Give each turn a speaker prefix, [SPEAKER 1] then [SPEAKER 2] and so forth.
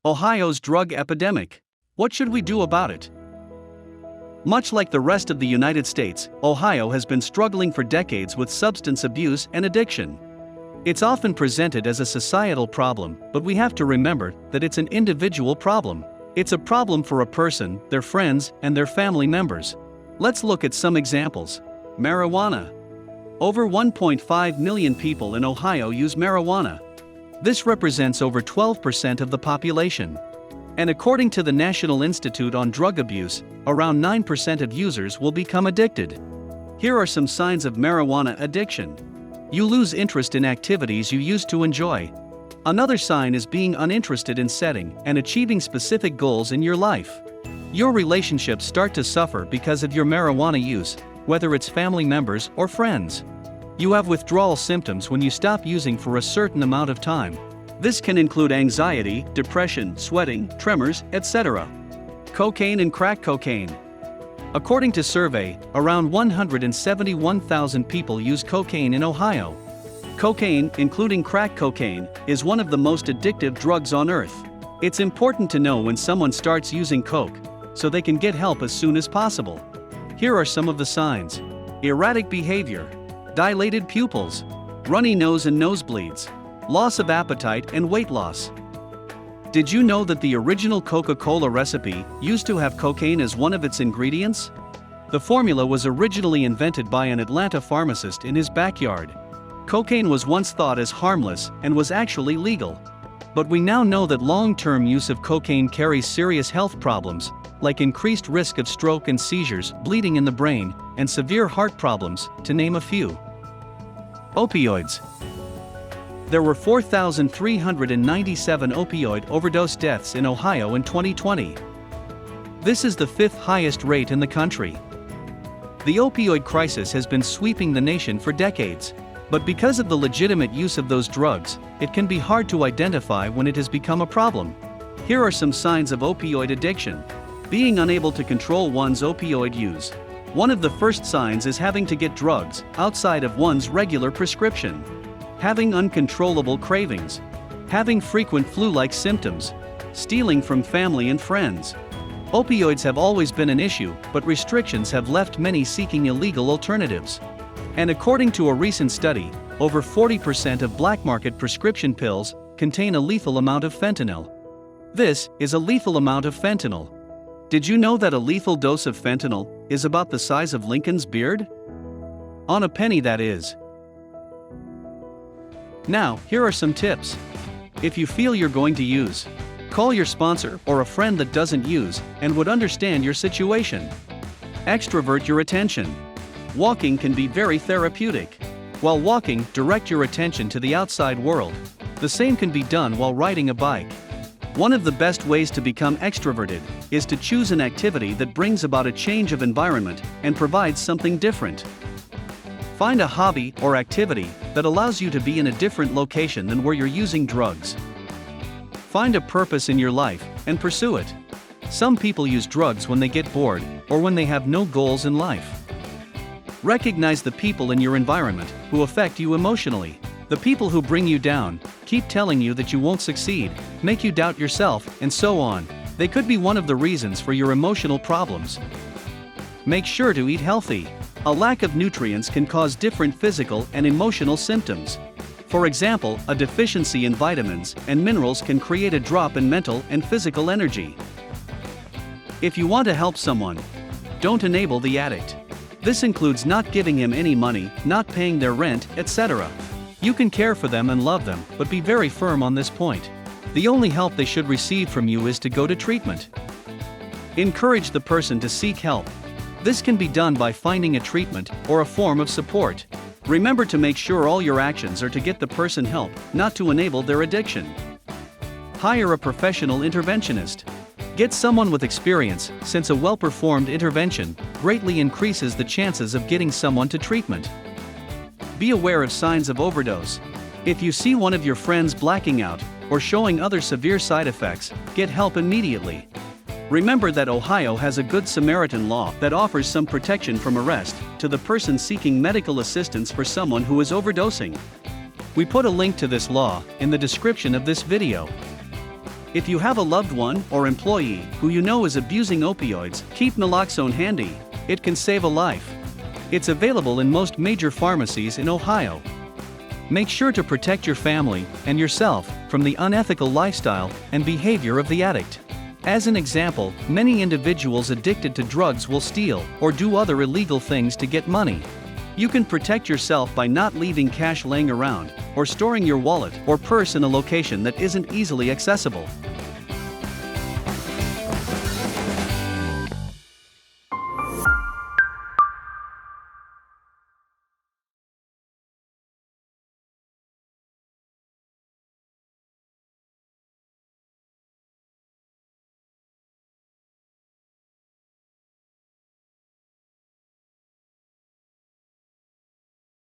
[SPEAKER 1] Ohio's drug epidemic. What should we do about it? Much like the rest of the United States, Ohio has been struggling for decades with substance abuse and addiction. It's often presented as a societal problem, but we have to remember that it's an individual problem. It's a problem for a person, their friends, and their family members. Let's look at some examples. Marijuana. Over 1.5 million people in Ohio use marijuana. This represents over 12% of the population. And according to the National Institute on Drug Abuse, around 9% of users will become addicted. Here are some signs of marijuana addiction. You lose interest in activities you used to enjoy. Another sign is being uninterested in setting and achieving specific goals in your life. Your relationships start to suffer because of your marijuana use, whether it's family members or friends. You have withdrawal symptoms when you stop using for a certain amount of time. This can include anxiety, depression, sweating, tremors, etc. Cocaine and crack cocaine. According to survey, around 171,000 people use cocaine in Ohio. Cocaine, including crack cocaine, is one of the most addictive drugs on earth. It's important to know when someone starts using coke, so they can get help as soon as possible. Here are some of the signs. Erratic behavior, dilated pupils, runny nose and nosebleeds, loss of appetite and weight loss. Did you know that the original Coca-Cola recipe used to have cocaine as one of its ingredients? The formula was originally invented by an Atlanta pharmacist in his backyard. Cocaine was once thought as harmless and was actually legal. But we now know that long-term use of cocaine carries serious health problems, like increased risk of stroke and seizures, bleeding in the brain, and severe heart problems, to name a few. Opioids. There were 4,397 opioid overdose deaths in Ohio in 2020. This is the fifth highest rate in the country. The opioid crisis has been sweeping the nation for decades, but because of the legitimate use of those drugs, it can be hard to identify when it has become a problem. Here are some signs of opioid addiction. Being unable to control one's opioid use. One of the first signs is having to get drugs outside of one's regular prescription. Having uncontrollable cravings. Having frequent flu-like symptoms. Stealing from family and friends. Opioids have always been an issue, but restrictions have left many seeking illegal alternatives. And according to a recent study, over 40% of black market prescription pills contain a lethal amount of fentanyl. This is a lethal amount of fentanyl. Did you know that a lethal dose of fentanyl is about the size of Lincoln's beard? On a penny, that is. Now, here are some tips. If you feel you're going to use, call your sponsor or a friend that doesn't use and would understand your situation. Extrovert your attention. Walking can be very therapeutic. While walking, direct your attention to the outside world. The same can be done while riding a bike. One of the best ways to become extroverted is to choose an activity that brings about a change of environment and provides something different. Find a hobby or activity that allows you to be in a different location than where you're using drugs. Find a purpose in your life and pursue it. Some people use drugs when they get bored or when they have no goals in life. Recognize the people in your environment who affect you emotionally. The people who bring you down, keep telling you that you won't succeed, make you doubt yourself, and so on. They could be one of the reasons for your emotional problems. Make sure to eat healthy. A lack of nutrients can cause different physical and emotional symptoms. For example, a deficiency in vitamins and minerals can create a drop in mental and physical energy. If you want to help someone, don't enable the addict. This includes not giving him any money, not paying their rent, etc. You can care for them and love them, but be very firm on this point. The only help they should receive from you is to go to treatment. Encourage the person to seek help. This can be done by finding a treatment or a form of support. Remember to make sure all your actions are to get the person help, not to enable their addiction. Hire a professional interventionist. Get someone with experience, since a well-performed intervention greatly increases the chances of getting someone to treatment. Be aware of signs of overdose. If you see one of your friends blacking out or showing other severe side effects, get help immediately. Remember that Ohio has a Good Samaritan law that offers some protection from arrest to the person seeking medical assistance for someone who is overdosing. We put a link to this law in the description of this video. If you have a loved one or employee who you know is abusing opioids, keep naloxone handy. It can save a life. It's available in most major pharmacies in Ohio. Make sure to protect your family and yourself from the unethical lifestyle and behavior of the addict. As an example, many individuals addicted to drugs will steal or do other illegal things to get money. You can protect yourself by not leaving cash laying around or storing your wallet or purse in a location that isn't easily accessible.